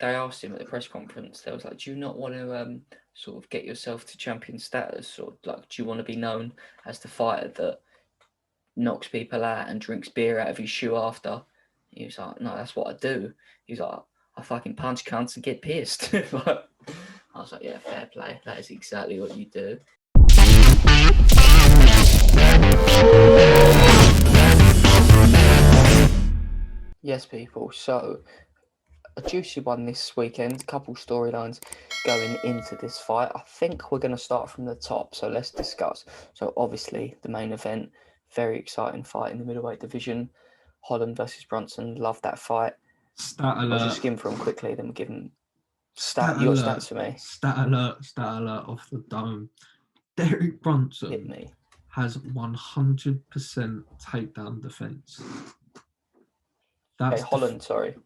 they asked him at the press conference, they was like, do you not want to sort of get yourself to champion status? Or like, do you want to be known as the fighter that knocks people out and drinks beer out of his shoe after? He was like, no, that's what I do. He's like, I fucking punch cunts and get pissed. But I was like, yeah, fair play. That is exactly what you do. Yes, people. So, a juicy one this weekend. A couple storylines going into this fight. I think we're going to start from the top. So, let's discuss. So, obviously, the main event, very exciting fight in the middleweight division. Holland versus Brunson. Love that fight. Stat I'll alert. just skim through them quickly, then we'll give them Stat your alert. stats for me. Stat alert off the dome. Derek Brunson Hit me. has 100% takedown defense. That's Holland, sorry.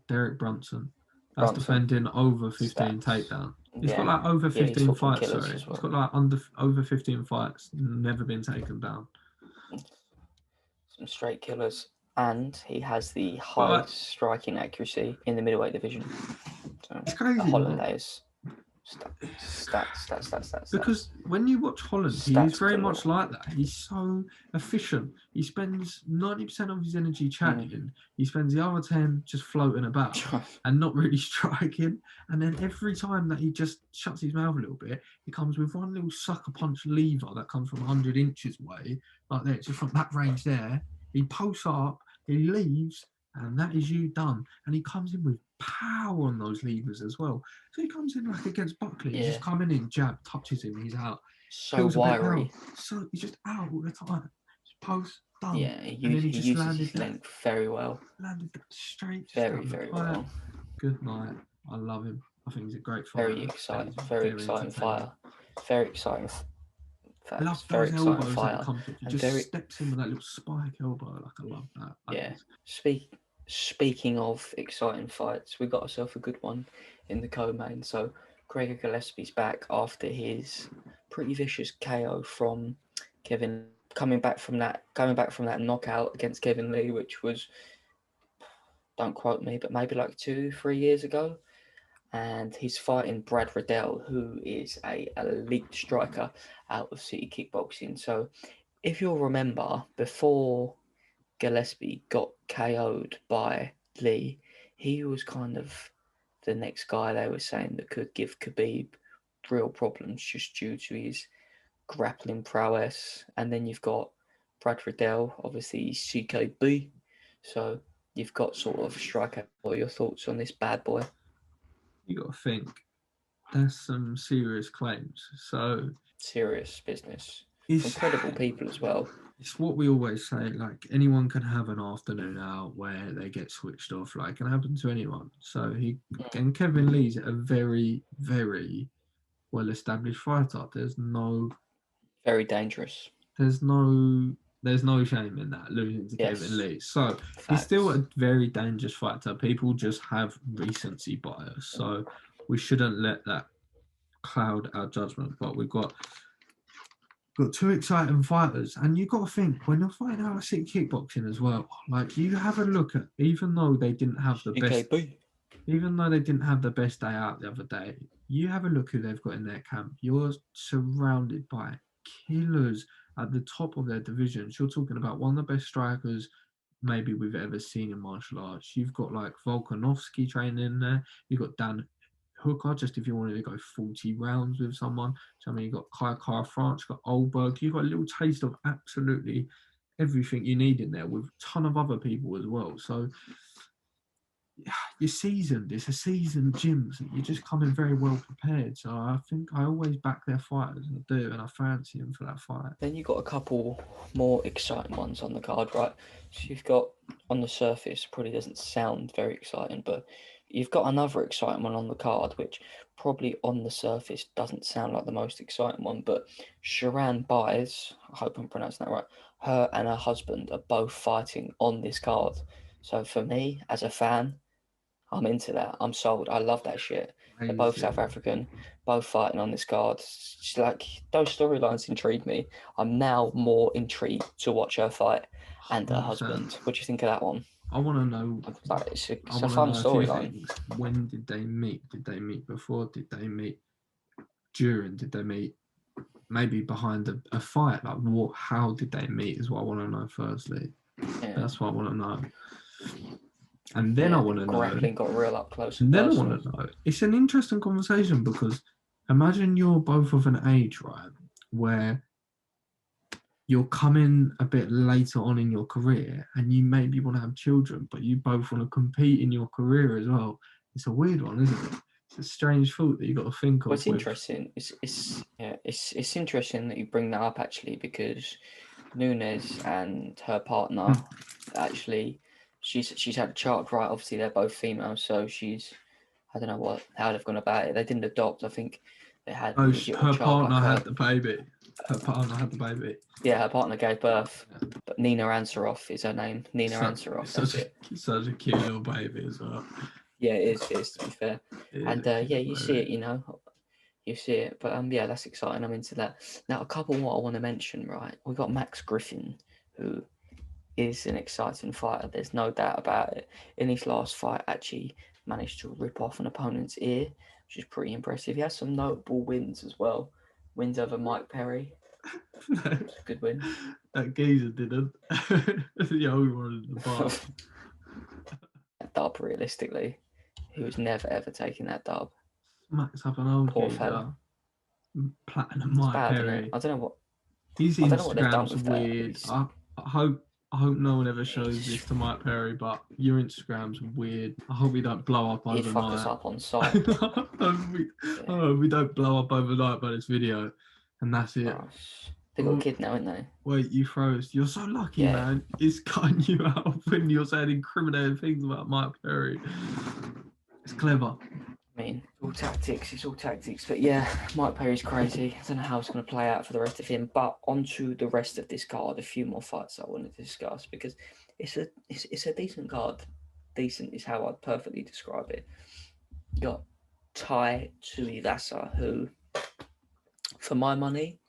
Derek Brunson. That's defending over 15 takedown. He's got like over 15 fights, sorry. Well. He's got like over 15 fights, never been taken down. Some straight killers. And he has the highest striking accuracy in the middleweight division. So, it's crazy. Holland is stats. Because when you watch Holland, he's very much like that. He's so efficient. He spends 90% of his energy chatting. He spends the other 10 just floating about and not really striking. And then every time that he just shuts his mouth a little bit, he comes with one little sucker punch lever that comes from 100 inches away, like that, just from that range there. He posts up, he leaves, and that is you done. And he comes in with power on those levers as well. So he comes in like against Buckley. He's just coming in, jab, touches him, he's out. So wiry. So he's just out all the time. Just post, done. Yeah, he uses his length very well. Landed that straight. Very well. Good night. I love him. I think he's a great fighter. Very exciting fighter. Very exciting. I love those elbows that come through. He just steps in with that little spike elbow. Like, I love that. Speaking of exciting fights, we got ourselves a good one in the co-main. So Gregor Gillespie's back after his pretty vicious KO from Kevin, coming back from that knockout against Kevin Lee, which was, don't quote me, but maybe like 2-3 years ago. And he's fighting Brad Riddell, who is an elite striker out of City Kickboxing. So if you'll remember, before Gillespie got KO'd by Lee, he was kind of the next guy they were saying that could give Khabib real problems just due to his grappling prowess. And then you've got Brad Riddell, obviously CKB. So you've got sort of a striker. What are your thoughts on this bad boy? You got to think, there's some serious claims. So serious business. Incredible people as well. It's what we always say, like, anyone can have an afternoon out where they get switched off, like, it can happen to anyone. So and Kevin Lee's a very, very well-established fighter. Very dangerous. There's no shame in that, losing to Kevin Lee. So he's still a very dangerous fighter. People just have recency bias. So we shouldn't let that cloud our judgment. But we've got two exciting fighters. And you've got to think, when you're fighting out of City Kickboxing as well, like, you have a look at, even though they didn't have the best day out the other day, you have a look who they've got in their camp. You're surrounded by killers at the top of their divisions. You're talking about one of the best strikers maybe we've ever seen in martial arts. You've got like Volkanovski training in there. You've got Dan Hooker, just if you wanted to go 40 rounds with someone. So, I mean, you've got Kai Kara France, you've got Oldberg. You've got a little taste of absolutely everything you need in there with a ton of other people as well. So you're seasoned. It's a seasoned gym. So you're just coming very well prepared. So I think I always back their fighters. I do, and I fancy them for that fight. Then you've got a couple more exciting ones on the card, right? So you've got, on the surface, probably doesn't sound very exciting, but you've got another exciting one on the card, which probably on the surface doesn't sound like the most exciting one, but Sharan Baez, I hope I'm pronouncing that right, her and her husband are both fighting on this card. So for me, as a fan, I'm into that. I'm sold. I love that shit. They're both South African, both fighting on this card. It's like, those storylines intrigue me. I'm now more intrigued to watch her fight and her husband. What do you think of that one? I want to know. Like, I it's a want to fun know a few storyline. things. When did they meet? Did they meet before? Did they meet during? Did they meet maybe behind a fight? Like what? How did they meet? Is what I want to know. Firstly, Yeah, that's what I want to know. And then I yeah. want to know. Grappling got real up close and And then I want personal. to know. It's an interesting conversation because imagine you're both of an age, right, where you're coming a bit later on in your career and you maybe want to have children, but you both want to compete in your career as well. It's a weird one, isn't it? It's a strange thought that you got to think Well, of it's with. interesting. It's interesting that you bring that up actually, because Nunes and her partner actually, she's had a child, right? Obviously, they're both female, so she's, I don't know how they've gone about it. They didn't adopt. I think they had Oh, legitimate her child, partner like had her. the baby. Her partner had the baby. Yeah, her partner gave birth, Yeah. but Nina Ansaroff is her name. Nina So, Ansaroff, that's such it. a such a cute little baby as well. Yeah, it is to be fair. It is And a cute yeah, little you see baby. it, you see it. But yeah, that's exciting. I'm into that. Now, a couple what I want to mention, right? We've got Max Griffin, who is an exciting fighter. There's no doubt about it. In his last fight, actually managed to rip off an opponent's ear, which is pretty impressive. He has some notable wins as well. Wins over Mike Perry. It's a good win. That geezer didn't. The old one in the bar. Dub, realistically, he was never ever taking that dub. Smacks up an old Poor fella. geezer. Platinum It's Mike bad, isn't it? Perry. I don't know what His I don't know what they've done Instagram's with that. weird. He's, I hope no one ever shows he's this to Mike Perry, but your Instagram's weird. I hope we don't blow up he'd fuck us overnight. up on I sight. Yeah. hope we don't blow up overnight by this video, and that's it. Oh, they got a Oh, kid now, ain't they? wait, you froze. You're so lucky, Yeah. man. It's cutting you out when you're saying incriminating things about Mike Perry. It's clever. I mean, it's all tactics. It's all tactics. But yeah, Mike Perry's crazy. I don't know how it's going to play out for the rest of him. But onto the rest of this card, a few more fights I want to discuss because it's a decent card. Decent is how I'd perfectly describe it. You got Tai Tuivasa, who, for my money,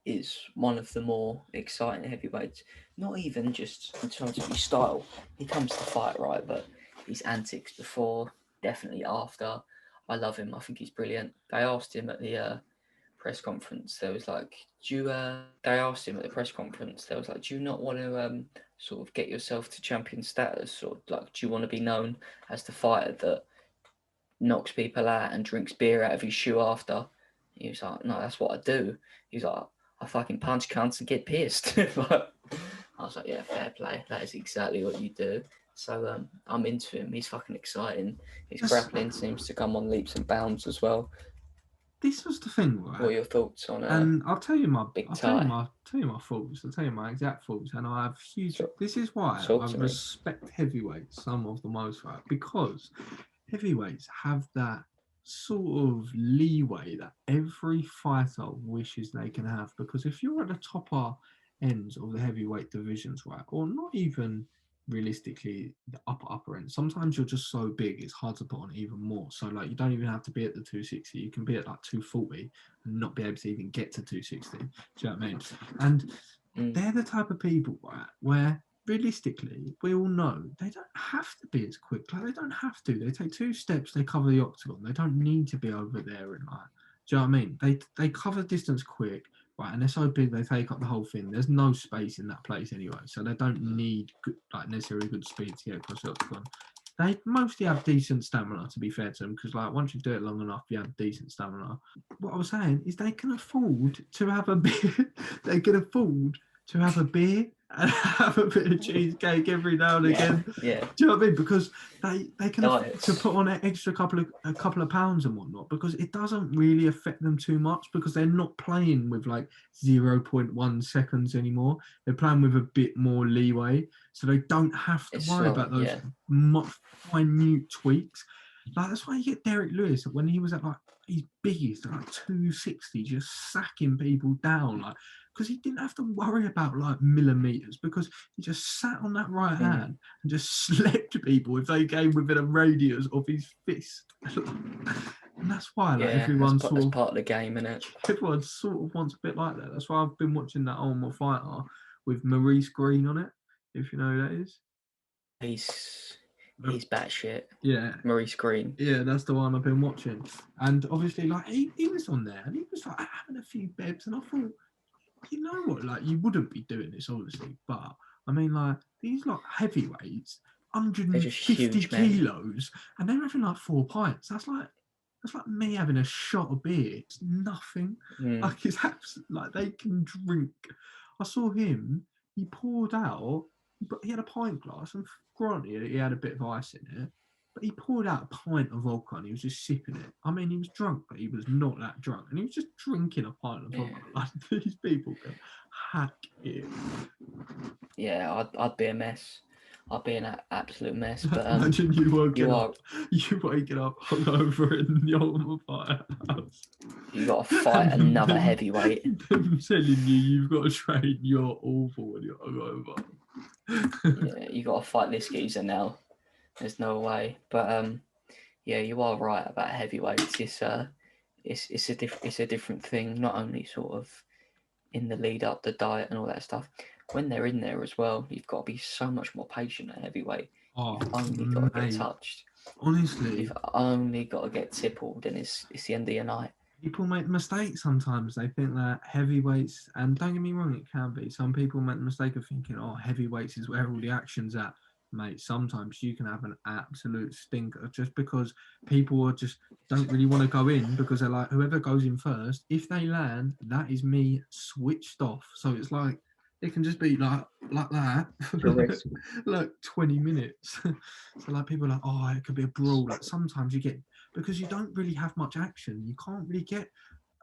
is one of the more exciting heavyweights. Not even just in terms of his style. He comes to fight right, but his antics before, definitely after. I love him. I think he's brilliant. They asked him at the press conference. There was like, "Do you?" They asked him at the press conference. There was like, "Do you not want to sort of get yourself to champion status, or like, do you want to be known as the fighter that knocks people out and drinks beer out of his shoe after?" He was like, "No, that's what I do." He's like, "I fucking punch cunts and get pissed." But I was like, "Yeah, fair play. That is exactly what you do." So I'm into him. He's fucking exciting. His This, grappling seems to come on leaps and bounds as well. this was the thing, What right? are your thoughts on And Big I'll tell you Ty? my, thoughts. I'll tell you my exact thoughts, and I have huge. So, This is why talk I to me. respect heavyweights some of the most, right? Because heavyweights have that sort of leeway that every fighter wishes they can have. Because if you're at the topper ends of the heavyweight divisions, right, or not even realistically the upper end, sometimes you're just so big it's hard to put on even more. So like you don't even have to be at the 260, you can be at like 240 and not be able to even get to 260. Do you know what I mean? And they're the type of people, right, where realistically, we all know they don't have to be as quick. Like they don't have to. They take 2 steps, they cover the octagon. They don't need to be over there and like. Do you know what I mean? They cover distance quick, right? And they're so big they take up the whole thing. There's no space in that place anyway, so they don't need good, like necessarily good speed to get across the octagon. They mostly have decent stamina, to be fair to them, because like once you do it long enough, you have decent stamina. What I was saying is they can afford to have a beer. They can afford to have a beer and have a bit of cheesecake every now and again. Yeah. Do you know what I mean? Because they can afford to Diets. put on an extra couple of pounds and whatnot, because it doesn't really affect them too much, because they're not playing with like 0.1 seconds anymore. They're playing with a bit more leeway, so they don't have to It's worry slow. about those Yeah. minute tweaks. Like that's why you get Derek Lewis when he was at like his biggest, like 260, just sacking people down, like because he didn't have to worry about like millimeters, because he just sat on that right hand and just slept people if they came within a radius of his fist. And that's why like Yeah. That's part of the game, innit? everyone sort of wants a bit like that. That's why I've been watching that Ultimate Fighter with Maurice Green on it, if you know who that is. he's The- he's batshit. Yeah, Maurice Green. yeah, that's the one I've been watching. And obviously, like, he was on there and he was like having a few bebs, and I thought, you know what, like, you wouldn't be doing this, obviously, but I mean, like, these like heavyweights, They're just 150 huge men. kilos, and they're having like 4 pints. That's like me having a shot of beer. It's nothing. Mm. Like, it's like they can drink. I saw him. He poured out. But he had a pint glass, and granted, he had a bit of ice in it. But he poured out a pint of vodka and he was just sipping it. I mean, he was drunk, but he was not that drunk. And he was just drinking a pint of vodka. Yeah. Like, these people can hack it. Yeah, I'd be a mess. I'd be an absolute mess. But Imagine you you waking are up, hungover in the old firehouse. you got to fight another heavyweight. Them telling you you've got to train, you're awful when you're hungover. Yeah, you got to fight this geezer now. There's no way. But yeah, you are right about heavyweights. It's a different thing. Not only sort of in the lead up, the diet and all that stuff. When they're in there as well, you've got to be so much more patient at heavyweight. Oh, You've only got to get mate. touched. Honestly, You've only got to get tippled, and it's the end of your night. people make mistakes sometimes. They think that heavyweights, and don't get me wrong, it can be. Some people make the mistake of thinking, oh, heavyweights is where all the action's at. Mate, sometimes you can have an absolute stinker just because people are just don't really want to go in because they're like, whoever goes in first, if they land, that is me switched off. So it's like, it can just be like that The for risk. like 20 minutes. So like people are like, oh, it could be a brawl. Like sometimes you get, because you don't really have much action, you can't really get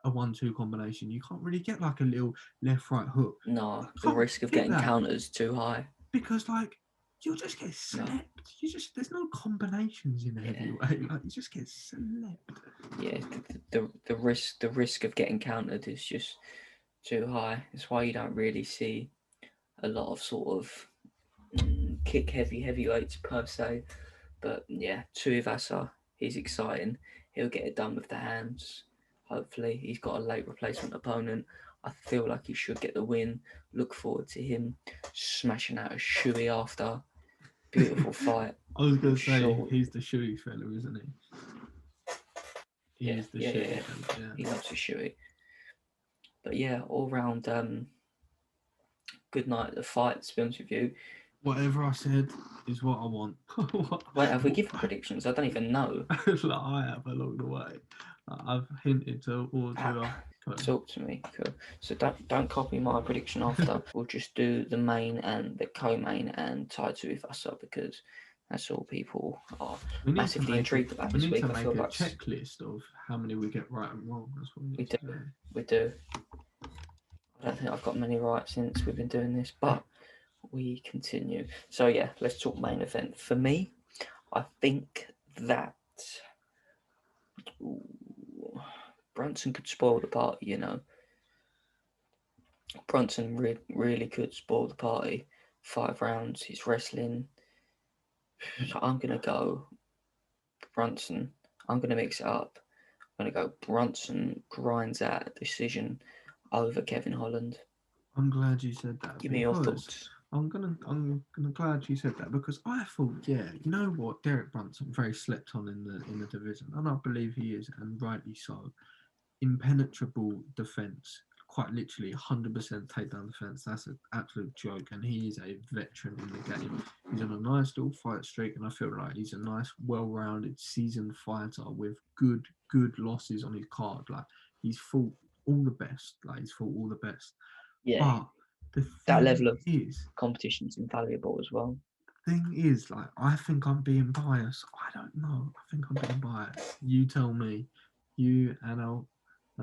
a 1-2 combination. You can't really get like a little left right hook. No, You the can't risk of get getting that counters too high. because like you'll just get No. slept. There's no combinations in a Yeah. heavyweight. Like you just get slept. Yeah, the risk of getting countered is just too high. That's why you don't really see a lot of sort of kick heavyweights per se. But yeah, Tuivasa, he's exciting. He'll get it done with the hands. Hopefully, he's got a late replacement opponent. I feel like he should get the win. Look forward to him smashing out a shoey after. Beautiful fight. I was gonna say Sure. he's the shoey fella, isn't he? He Yeah, is the yeah, shoey yeah. fella. Yeah. He loves a shoey. But yeah, all round good night at the fight, to be honest with you. Whatever I said is what I want. Wait, have we given predictions? I don't even know. Like I have along the way. I've hinted to all to Talk to me, cool. So don't copy my prediction after. We'll just do the main and the co-main and tie two with us up because that's all people are massively intrigued about we this need week. to I make feel a like checklist of how many we get right and wrong. That's what we we need do. to do. We do. I don't think I've got many right since we've been doing this, but we continue. So yeah, let's talk main event. For me, I think that Brunson could spoil the party, you know. Brunson really could spoil the party. 5 rounds, he's wrestling. So I'm going to go Brunson. I'm going to mix it up. I'm going to go Brunson grinds out a decision over Kevin Holland. I'm glad you said that Give me your because thoughts. I'm gonna glad you said that because I thought, yeah, you know what, Derek Brunson very slept on in the division, and I believe he is, and rightly so. Impenetrable defense, quite literally 100% takedown defense. That's an absolute joke, and he is a veteran in the game. He's on a nice little fight streak, and I feel like he's a nice, well-rounded, seasoned fighter with good losses on his card. Like he's fought all the best. Like he's fought all the best. Yeah, But the that thing level of is, competition is invaluable as well. like I think I'm being biased. I don't know. I think I'm being biased. You tell me. You and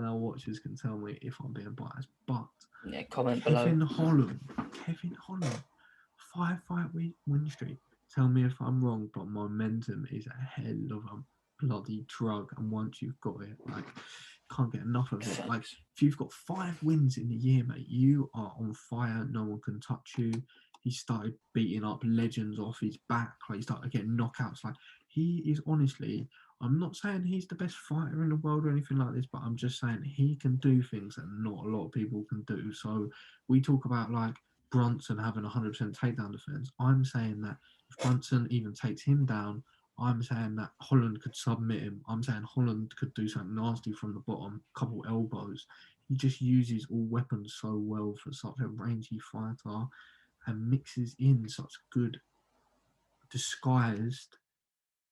our watchers can tell me if I'm being biased. But Yeah, comment Kevin below. Holland, 5 fight win streak. Tell me if I'm wrong, but momentum is a hell of a bloody drug. And once you've got it, like, can't get enough of it. Like, if you've got 5 wins in a year, mate, you are on fire. No one can touch you. He started beating up legends off his back. Like, he started getting knockouts. Like, he is honestly, I'm not saying he's the best fighter in the world or anything like this, but I'm just saying he can do things that not a lot of people can do. So we talk about like Brunson having 100% takedown defense. I'm saying that If Brunson even takes him down, I'm saying that Holland could submit him. I'm saying Holland could do something nasty from the bottom, couple elbows. He just uses all weapons so well for such a rangy fighter and mixes in such good disguised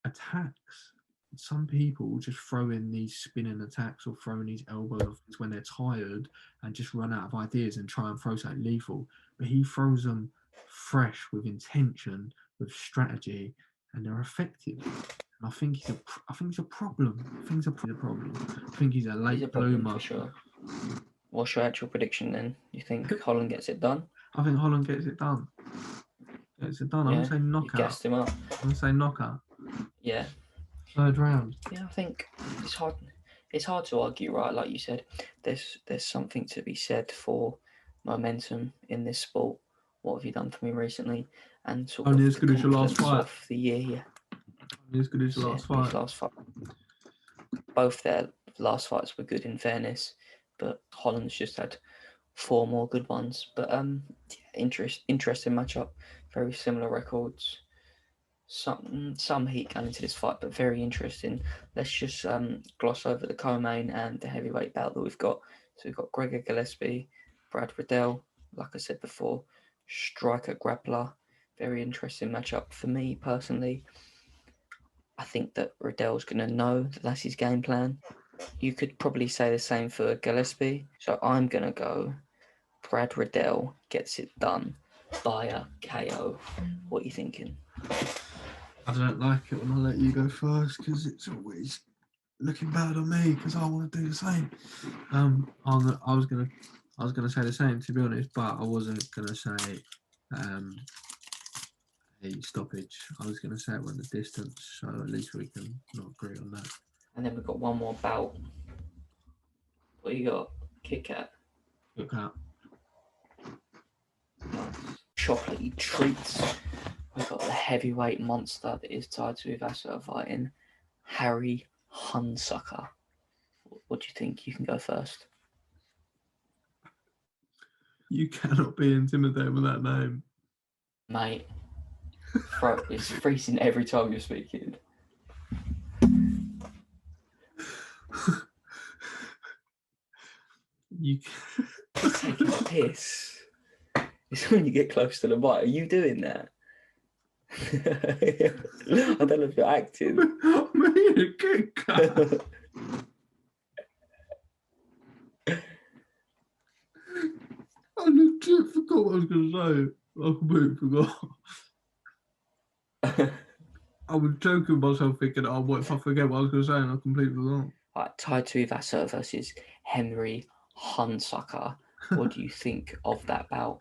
attacks. Some people just throw in these spinning attacks or throw in these elbows or things when they're tired and just run out of ideas and try and throw something lethal. But he throws them fresh, with intention, with strategy, and they're effective. And I think he's a problem. I think he's a problem. I think he's a He's a late problem bloomer. for sure. What's your actual prediction then? You think Holland gets it done? I think Holland gets it done. Gets it done. I'm gonna say You knockout. gassed him up. I'm gonna say knockout. Yeah. Third round. Yeah, I think it's hard. It's hard to argue, right? Like you said, there's something to be said for momentum in this sport. What have you done for me recently? And sort Only of as the good as your last confidence fight. of the year here. Only as good as your last fight. His last fight. Both their last fights were good, in fairness, but Holland's just had 4 more good ones. But interesting matchup. Very similar records. Some heat going into this fight, but very interesting. Let's just gloss over the co-main and the heavyweight bout that we've got. So we've got Gregor Gillespie, Brad Riddell, like I said before, striker grappler. Very interesting matchup for me personally. I think that Riddell's going to know that that's his game plan. You could probably say the same for Gillespie. So I'm going to go Brad Riddell gets it done via KO. What are you thinking? I don't like it when I let you go first because it's always looking bad on me because I want to do the same. I was gonna say the same, to be honest, but I wasn't gonna say a stoppage. I was gonna say it went the distance, so at least we can not agree on that. And then we've got one more bout. What you got? Kit Kat. Kit Kat. Nice. Chocolatey treats. We've got the heavyweight monster that is tied to Ivasa fighting Harry Hunsucker. What do you think? You can go first. You cannot be intimidated with that name. Mate, throat is freezing every time you're speaking. You taking a piss. It's when you get close to the mic. Are you doing that? I don't know if you're acting. I legit forgot what I was going to say. I completely forgot. I was joking myself thinking, oh, what if I forget what I was going to say and I completely forgot. Right, tied to Ivasa versus Henry Hunsucker. What do you think of that bout?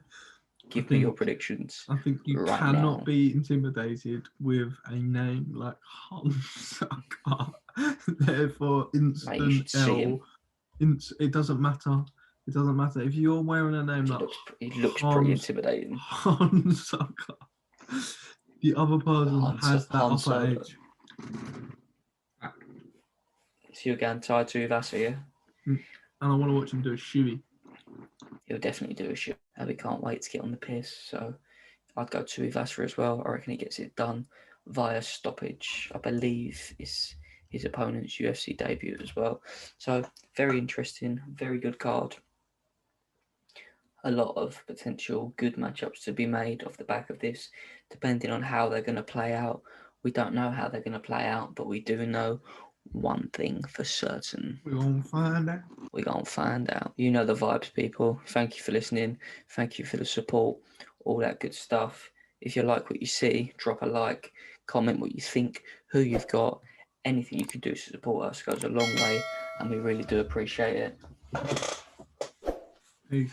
Give me your predictions. I think you right cannot now. be intimidated with a name like Hunsucker. Therefore, instant L. It doesn't matter. It doesn't matter. If you're wearing a name like he looks pretty intimidating. Hunsucker. The other person has that upper edge. So you're going tied to Ivasa, yeah? And I want to watch him do a shoey. He'll definitely do a shoey. We can't wait to get on the piss. So I'd go to Ivasa as well. I reckon he gets it done via stoppage. I believe it's his opponent's UFC debut as well. So very interesting, very good card. A lot of potential good matchups to be made off the back of this, depending on how they're going to play out. We don't know how they're going to play out, but we do know one thing for certain. We're going to find out. We're going to find out. You know the vibes, people. Thank you for listening. Thank you for the support. All that good stuff. If you like what you see, drop a like, comment what you think, who you've got. Anything you can do to support us goes a long way, and we really do appreciate it. Peace.